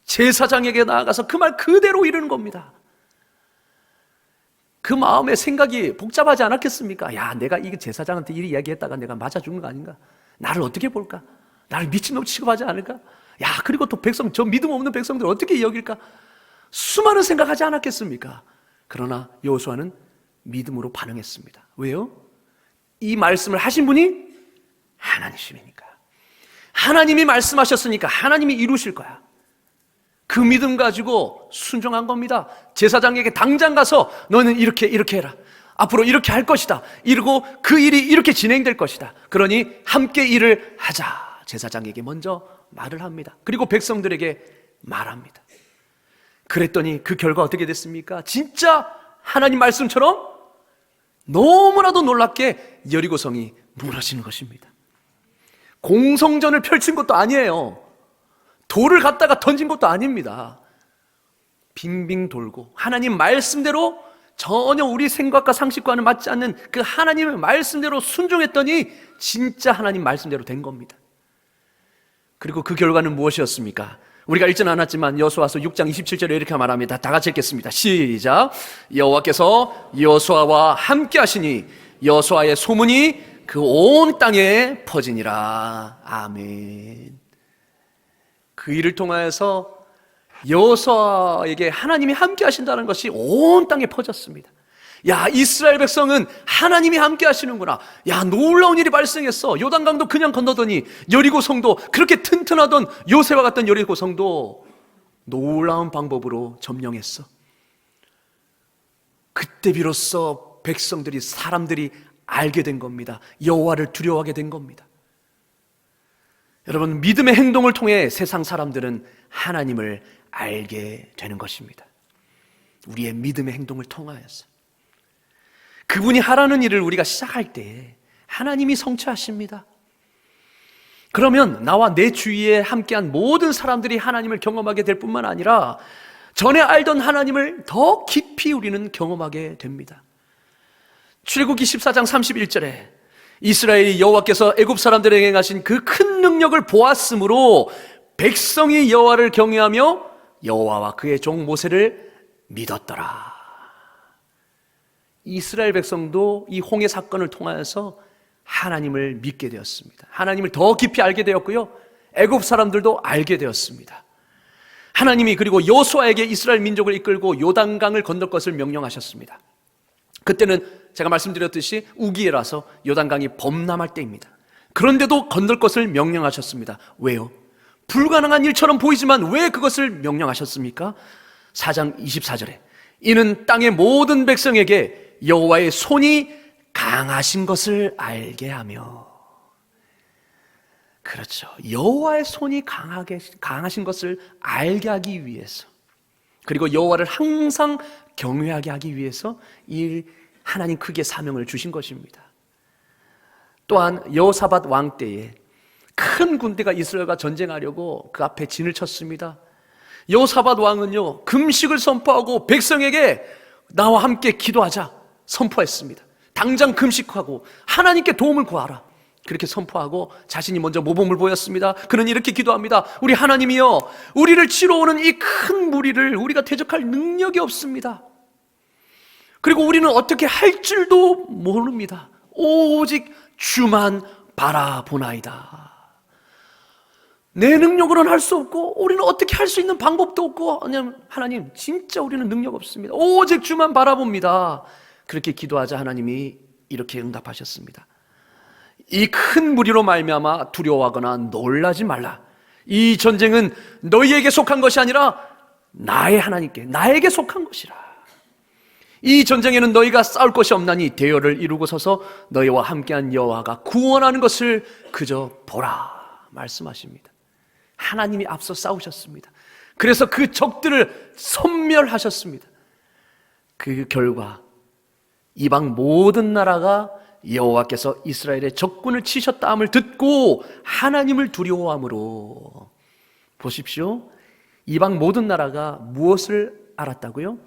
제사장에게 나아가서 그 말 그대로 이루는 겁니다. 그 마음의 생각이 복잡하지 않았겠습니까? 야, 내가 이 제사장한테 이 이야기했다가 내가 맞아 죽는 거 아닌가? 나를 어떻게 볼까? 나를 미친놈 취급하지 않을까? 야, 그리고 또 백성, 저 믿음 없는 백성들 어떻게 여길까? 수많은 생각하지 않았겠습니까? 그러나 여호수아는 믿음으로 반응했습니다. 왜요? 이 말씀을 하신 분이 하나님이시니까. 하나님이 말씀하셨으니까 하나님이 이루실 거야. 그 믿음 가지고 순종한 겁니다. 제사장에게 당장 가서 너는 이렇게 해라. 앞으로 이렇게 할 것이다. 이러고 그 일이 이렇게 진행될 것이다. 그러니 함께 일을 하자. 제사장에게 먼저 말을 합니다. 그리고 백성들에게 말합니다. 그랬더니 그 결과 어떻게 됐습니까? 진짜 하나님 말씀처럼 너무나도 놀랍게 여리고성이 무너지는 것입니다. 공성전을 펼친 것도 아니에요. 돌을 갖다가 던진 것도 아닙니다. 빙빙 돌고 하나님 말씀대로 전혀 우리 생각과 상식과는 맞지 않는 그 하나님의 말씀대로 순종했더니 진짜 하나님 말씀대로 된 겁니다. 그리고 그 결과는 무엇이었습니까? 우리가 읽지는 않았지만 여호수아서 6장 27절에 이렇게 말합니다. 다 같이 읽겠습니다. 시작. 여호와께서 여호수아와 함께 하시니 여호수아의 소문이 그 온 땅에 퍼지니라. 아멘. 그 일을 통하여서 여호수아에게 하나님이 함께 하신다는 것이 온 땅에 퍼졌습니다. 야, 이스라엘 백성은 하나님이 함께 하시는구나. 야, 놀라운 일이 발생했어. 요단강도 그냥 건너더니 여리고 성도, 그렇게 튼튼하던 요새와 같던 여리고 성도 놀라운 방법으로 점령했어. 그때 비로소 백성들이, 사람들이 알게 된 겁니다. 여호와를 두려워하게 된 겁니다. 여러분, 믿음의 행동을 통해 세상 사람들은 하나님을 알게 되는 것입니다. 우리의 믿음의 행동을 통하여서 그분이 하라는 일을 우리가 시작할 때 하나님이 성취하십니다. 그러면 나와 내 주위에 함께한 모든 사람들이 하나님을 경험하게 될 뿐만 아니라 전에 알던 하나님을 더 깊이 우리는 경험하게 됩니다. 출애굽기 14장 31절에 이스라엘이 여호와께서 애굽 사람들에게 행하신 그 큰 능력을 보았으므로 백성이 여호와를 경외하며 여호와와 그의 종 모세를 믿었더라. 이스라엘 백성도 이 홍해 사건을 통하여서 하나님을 믿게 되었습니다. 하나님을 더 깊이 알게 되었고요, 애굽 사람들도 알게 되었습니다. 하나님이 그리고 여호수아에게 이스라엘 민족을 이끌고 요단강을 건널 것을 명령하셨습니다. 그때는 제가 말씀드렸듯이 우기에라서 요단강이 범람할 때입니다. 그런데도 건널 것을 명령하셨습니다. 왜요? 불가능한 일처럼 보이지만 왜 그것을 명령하셨습니까? 4장 24절에 이는 땅의 모든 백성에게 여호와의 손이 강하신 것을 알게 하며, 그렇죠, 여호와의 손이 강하신 것을 알게 하기 위해서, 그리고 여호와를 항상 경외하게 하기 위해서 이 하나님 크기의 사명을 주신 것입니다. 또한 여호사밧 왕 때에 큰 군대가 이스라엘과 전쟁하려고 그 앞에 진을 쳤습니다. 여호사밧 왕은요, 금식을 선포하고 백성에게 나와 함께 기도하자 선포했습니다. 당장 금식하고 하나님께 도움을 구하라, 그렇게 선포하고 자신이 먼저 모범을 보였습니다. 그는 이렇게 기도합니다. 우리 하나님이여, 우리를 치러 오는 이 큰 무리를 우리가 대적할 능력이 없습니다. 그리고 우리는 어떻게 할 줄도 모릅니다. 오직 주만 바라보나이다. 내 능력으로는 할 수 없고 우리는 어떻게 할 수 있는 방법도 없고, 왜냐하면 하나님 진짜 우리는 능력 없습니다. 오직 주만 바라봅니다. 그렇게 기도하자 하나님이 이렇게 응답하셨습니다. 이 큰 무리로 말미암아 두려워하거나 놀라지 말라. 이 전쟁은 너희에게 속한 것이 아니라 나의 하나님께, 나에게 속한 것이라. 이 전쟁에는 너희가 싸울 것이 없나니 대열을 이루고 서서 너희와 함께한 여호와가 구원하는 것을 그저 보라 말씀하십니다. 하나님이 앞서 싸우셨습니다. 그래서 그 적들을 섬멸하셨습니다. 그 결과 이방 모든 나라가 여호와께서 이스라엘의 적군을 치셨다 함을 듣고 하나님을 두려워함으로, 보십시오, 이방 모든 나라가 무엇을 알았다고요?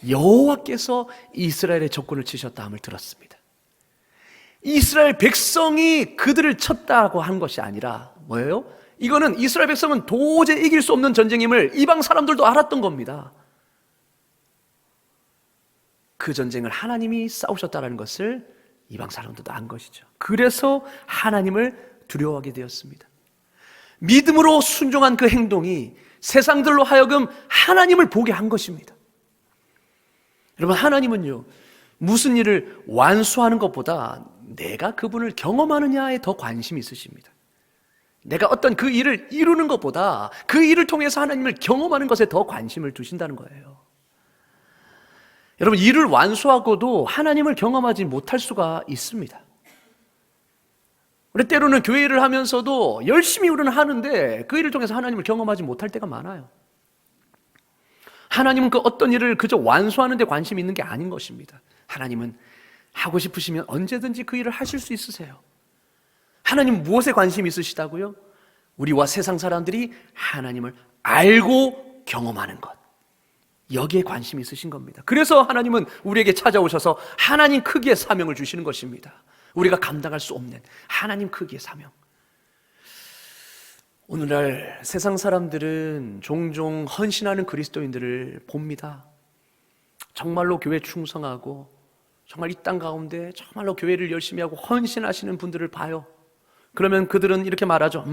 여호와께서 이스라엘의 적군을 치셨다 함을 들었습니다. 이스라엘 백성이 그들을 쳤다고 한 것이 아니라 뭐예요? 이거는 이스라엘 백성은 도저히 이길 수 없는 전쟁임을 이방 사람들도 알았던 겁니다. 그 전쟁을 하나님이 싸우셨다는 것을 이방 사람들도 안 것이죠. 그래서 하나님을 두려워하게 되었습니다. 믿음으로 순종한 그 행동이 세상들로 하여금 하나님을 보게 한 것입니다. 여러분, 하나님은요, 무슨 일을 완수하는 것보다 내가 그분을 경험하느냐에 더 관심이 있으십니다. 내가 어떤 그 일을 이루는 것보다 그 일을 통해서 하나님을 경험하는 것에 더 관심을 두신다는 거예요. 여러분, 일을 완수하고도 하나님을 경험하지 못할 수가 있습니다. 우리 때로는 교회 일을 하면서도 열심히 우리는 하는데 그 일을 통해서 하나님을 경험하지 못할 때가 많아요. 하나님은 그 어떤 일을 그저 완수하는 데 관심이 있는 게 아닌 것입니다. 하나님은 하고 싶으시면 언제든지 그 일을 하실 수 있으세요. 하나님 무엇에 관심이 있으시다고요? 우리와 세상 사람들이 하나님을 알고 경험하는 것, 여기에 관심이 있으신 겁니다. 그래서 하나님은 우리에게 찾아오셔서 하나님 크기의 사명을 주시는 것입니다. 우리가 감당할 수 없는 하나님 크기의 사명. 오늘날 세상 사람들은 종종 헌신하는 그리스도인들을 봅니다. 정말로 교회 충성하고 정말 이 땅 가운데 정말로 교회를 열심히 하고 헌신하시는 분들을 봐요. 그러면 그들은 이렇게 말하죠.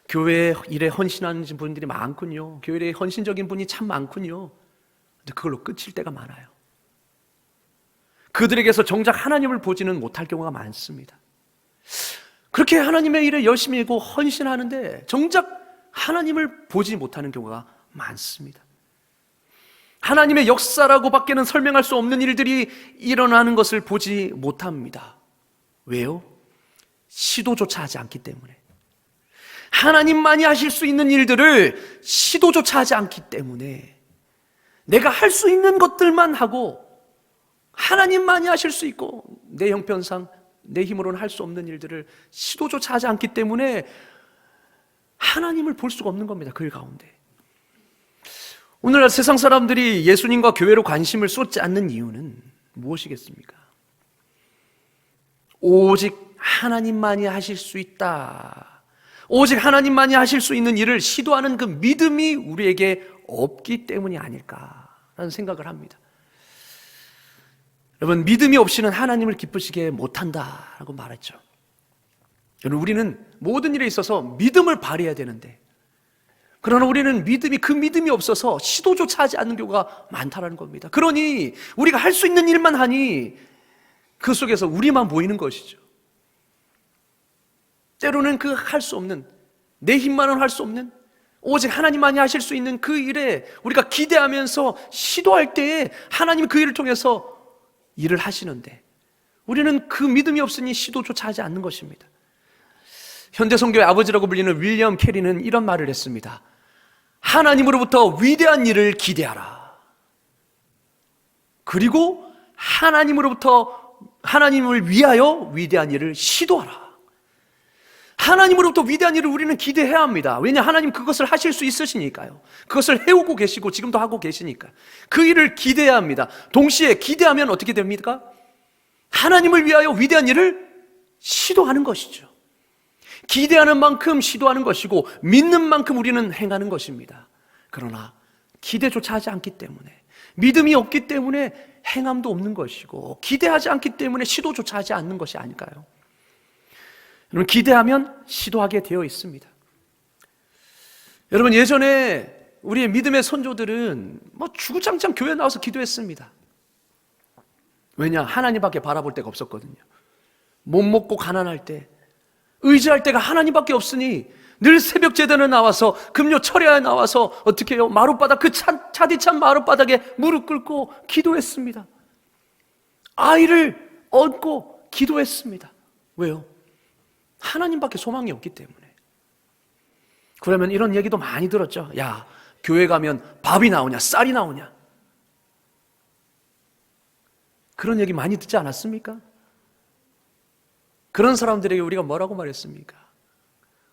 교회 일에 헌신하는 분들이 많군요. 교회 일에 헌신적인 분이 참 많군요. 근데 그걸로 끝일 때가 많아요. 그들에게서 정작 하나님을 보지는 못할 경우가 많습니다. 그렇게 하나님의 일에 열심히 하고 헌신하는데 정작 하나님을 보지 못하는 경우가 많습니다. 하나님의 역사라고 밖에는 설명할 수 없는 일들이 일어나는 것을 보지 못합니다. 왜요? 시도조차 하지 않기 때문에. 하나님만이 하실 수 있는 일들을 시도조차 하지 않기 때문에 내가 할 수 있는 것들만 하고 하나님만이 하실 수 있고 내 형편상 내 힘으로는 할 수 없는 일들을 시도조차 하지 않기 때문에 하나님을 볼 수가 없는 겁니다. 그 일 가운데. 오늘날 세상 사람들이 예수님과 교회로 관심을 쏟지 않는 이유는 무엇이겠습니까? 오직 하나님만이 하실 수 있다. 오직 하나님만이 하실 수 있는 일을 시도하는 그 믿음이 우리에게 없기 때문이 아닐까라는 생각을 합니다. 여러분, 믿음이 없이는 하나님을 기쁘시게 못한다라고 말했죠. 여러분, 우리는 모든 일에 있어서 믿음을 발휘해야 되는데, 그러나 우리는 그 믿음이 없어서 시도조차 하지 않는 경우가 많다는 겁니다. 그러니 우리가 할 수 있는 일만 하니 그 속에서 우리만 보이는 것이죠. 때로는 그 할 수 없는, 내 힘만은 할 수 없는, 오직 하나님만이 하실 수 있는 그 일에 우리가 기대하면서 시도할 때에 하나님이 그 일을 통해서 일을 하시는데 우리는 그 믿음이 없으니 시도조차 하지 않는 것입니다. 현대선교의 아버지라고 불리는 윌리엄 캐리는 이런 말을 했습니다. 하나님으로부터 위대한 일을 기대하라. 그리고 하나님을 위하여 위대한 일을 시도하라. 하나님으로부터 위대한 일을 우리는 기대해야 합니다. 왜냐, 하나님 그것을 하실 수 있으시니까요. 그것을 해오고 계시고 지금도 하고 계시니까 그 일을 기대해야 합니다. 동시에 기대하면 어떻게 됩니까? 하나님을 위하여 위대한 일을 시도하는 것이죠. 기대하는 만큼 시도하는 것이고 믿는 만큼 우리는 행하는 것입니다. 그러나 기대조차 하지 않기 때문에, 믿음이 없기 때문에 행함도 없는 것이고 기대하지 않기 때문에 시도조차 하지 않는 것이 아닐까요? 여러분, 기대하면 시도하게 되어 있습니다. 여러분, 예전에 우리의 믿음의 선조들은 주구장창 교회 나와서 기도했습니다. 왜냐? 하나님밖에 바라볼 데가 없었거든요. 못 먹고 가난할 때 의지할 때가 하나님밖에 없으니 늘 새벽 제단에 나와서 금요 철야에 나와서 어떻게 해요? 마룻바닥, 그 차디찬 마룻바닥에 무릎 꿇고 기도했습니다. 아이를 얻고 기도했습니다. 왜요? 하나님밖에 소망이 없기 때문에. 그러면 이런 얘기도 많이 들었죠. 야, 교회 가면 밥이 나오냐, 쌀이 나오냐. 그런 얘기 많이 듣지 않았습니까? 그런 사람들에게 우리가 뭐라고 말했습니까?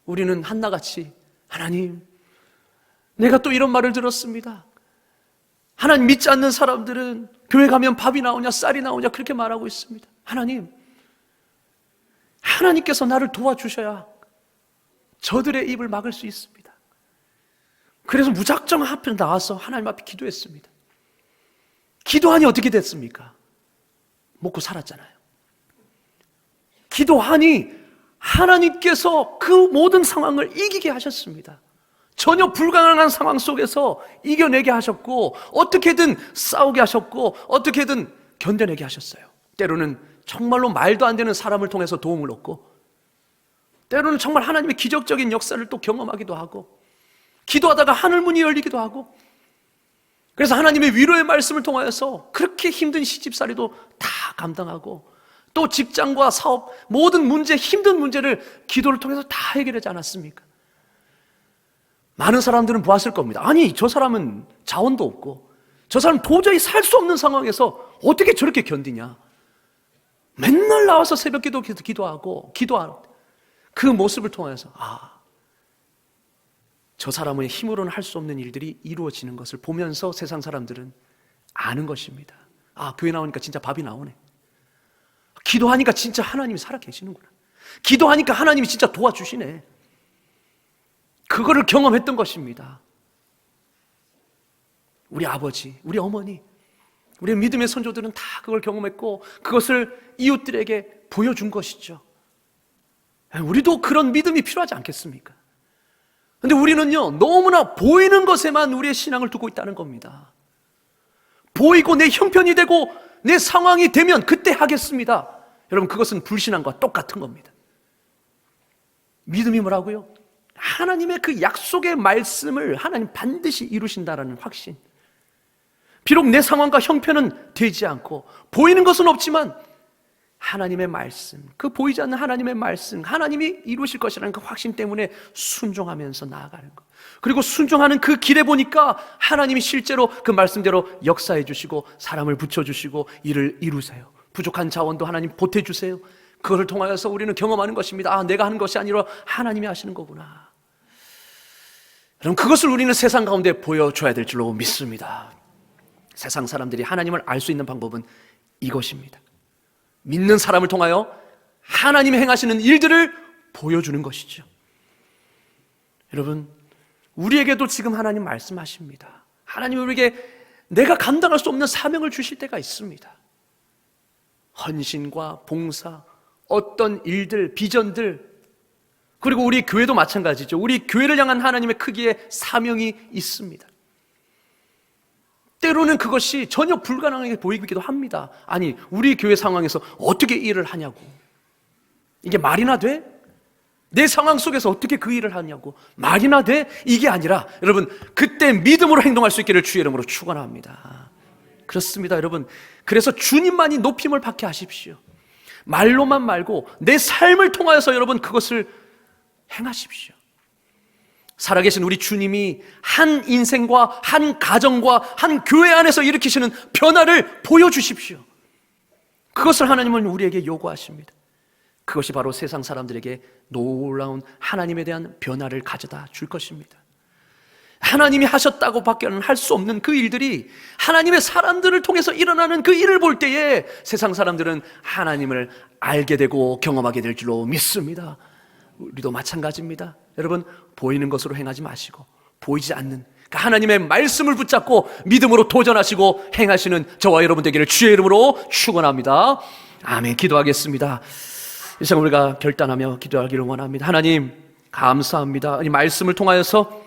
우리는 한나같이, 하나님, 내가 또 이런 말을 들었습니다. 하나님 믿지 않는 사람들은 교회 가면 밥이 나오냐, 쌀이 나오냐 그렇게 말하고 있습니다. 하나님께서 나를 도와주셔야 저들의 입을 막을 수 있습니다. 그래서 무작정 앞에 나와서 하나님 앞에 기도했습니다. 기도하니 어떻게 됐습니까? 먹고 살았잖아요. 기도하니 하나님께서 그 모든 상황을 이기게 하셨습니다. 전혀 불가능한 상황 속에서 이겨내게 하셨고 어떻게든 싸우게 하셨고 어떻게든 견뎌내게 하셨어요. 때로는 정말로 말도 안 되는 사람을 통해서 도움을 얻고 때로는 정말 하나님의 기적적인 역사를 또 경험하기도 하고 기도하다가 하늘문이 열리기도 하고 그래서 하나님의 위로의 말씀을 통하여서 그렇게 힘든 시집살이도 다 감당하고 또 직장과 사업 모든 문제, 힘든 문제를 기도를 통해서 다 해결하지 않았습니까? 많은 사람들은 보았을 겁니다. 아니, 저 사람은 자원도 없고 저 사람은 도저히 살 수 없는 상황에서 어떻게 저렇게 견디냐. 맨날 나와서 새벽 기도하고 그 모습을 통해서 저 사람의 힘으로는 할 수 없는 일들이 이루어지는 것을 보면서 세상 사람들은 아는 것입니다. 교회 나오니까 진짜 밥이 나오네. 기도하니까 진짜 하나님이 살아계시는구나. 기도하니까 하나님이 진짜 도와주시네. 그거를 경험했던 것입니다. 우리 아버지, 우리 어머니, 우리 믿음의 선조들은 다 그걸 경험했고 그것을 이웃들에게 보여준 것이죠. 우리도 그런 믿음이 필요하지 않겠습니까? 근데 우리는요, 너무나 보이는 것에만 우리의 신앙을 두고 있다는 겁니다. 보이고 내 형편이 되고 내 상황이 되면 그때 하겠습니다. 여러분, 그것은 불신앙과 똑같은 겁니다. 믿음이 뭐라고요? 하나님의 그 약속의 말씀을 하나님 반드시 이루신다라는 확신. 비록 내 상황과 형편은 되지 않고 보이는 것은 없지만 하나님의 말씀, 그 보이지 않는 하나님의 말씀, 하나님이 이루실 것이라는 그 확신 때문에 순종하면서 나아가는 것. 그리고 순종하는 그 길에 보니까 하나님이 실제로 그 말씀대로 역사해 주시고 사람을 붙여주시고 일을 이루세요. 부족한 자원도 하나님 보태주세요. 그것을 통하여서 우리는 경험하는 것입니다. 아, 내가 하는 것이 아니라 하나님이 하시는 거구나. 그럼 그것을 우리는 세상 가운데 보여줘야 될 줄로 믿습니다. 세상 사람들이 하나님을 알 수 있는 방법은 이것입니다. 믿는 사람을 통하여 하나님이 행하시는 일들을 보여주는 것이죠. 여러분, 우리에게도 지금 하나님 말씀하십니다. 하나님 우리에게 내가 감당할 수 없는 사명을 주실 때가 있습니다. 헌신과 봉사, 어떤 일들, 비전들, 그리고 우리 교회도 마찬가지죠. 우리 교회를 향한 하나님의 크기의 사명이 있습니다. 때로는 그것이 전혀 불가능하게 보이기도 합니다. 아니, 우리 교회 상황에서 어떻게 일을 하냐고. 이게 말이나 돼? 내 상황 속에서 어떻게 그 일을 하냐고. 말이나 돼? 이게 아니라 여러분, 그때 믿음으로 행동할 수 있기를 주의 이름으로 축원합니다. 그렇습니다, 여러분. 그래서 주님만이 높임을 받게 하십시오. 말로만 말고 내 삶을 통하여서 여러분 그것을 행하십시오. 살아계신 우리 주님이 한 인생과 한 가정과 한 교회 안에서 일으키시는 변화를 보여주십시오. 그것을 하나님은 우리에게 요구하십니다. 그것이 바로 세상 사람들에게 놀라운 하나님에 대한 변화를 가져다 줄 것입니다. 하나님이 하셨다고 밖에는 할 수 없는 그 일들이 하나님의 사람들을 통해서 일어나는 그 일을 볼 때에 세상 사람들은 하나님을 알게 되고 경험하게 될 줄로 믿습니다. 우리도 마찬가지입니다. 여러분, 보이는 것으로 행하지 마시고 보이지 않는 그 하나님의 말씀을 붙잡고 믿음으로 도전하시고 행하시는 저와 여러분 되기를 주의 이름으로 축원합니다. 아멘. 기도하겠습니다. 이 시간 우리가 결단하며 기도하기를 원합니다. 하나님 감사합니다. 이 말씀을 통하여서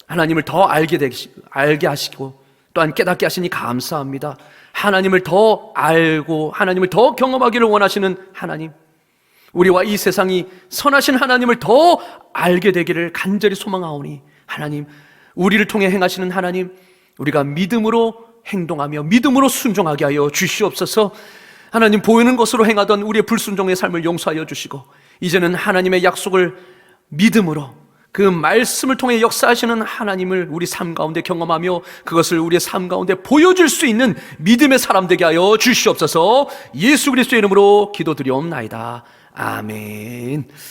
하나님을 더 알게 하시고 또한 깨닫게 하시니 감사합니다. 하나님을 더 알고 하나님을 더 경험하기를 원하시는 하나님, 우리와 이 세상이 선하신 하나님을 더 알게 되기를 간절히 소망하오니 하나님, 우리를 통해 행하시는 하나님, 우리가 믿음으로 행동하며 믿음으로 순종하게 하여 주시옵소서. 하나님, 보이는 것으로 행하던 우리의 불순종의 삶을 용서하여 주시고 이제는 하나님의 약속을 믿음으로 그 말씀을 통해 역사하시는 하나님을 우리 삶 가운데 경험하며 그것을 우리의 삶 가운데 보여줄 수 있는 믿음의 사람 되게 하여 주시옵소서. 예수 그리스도의 이름으로 기도드리옵나이다. 아멘.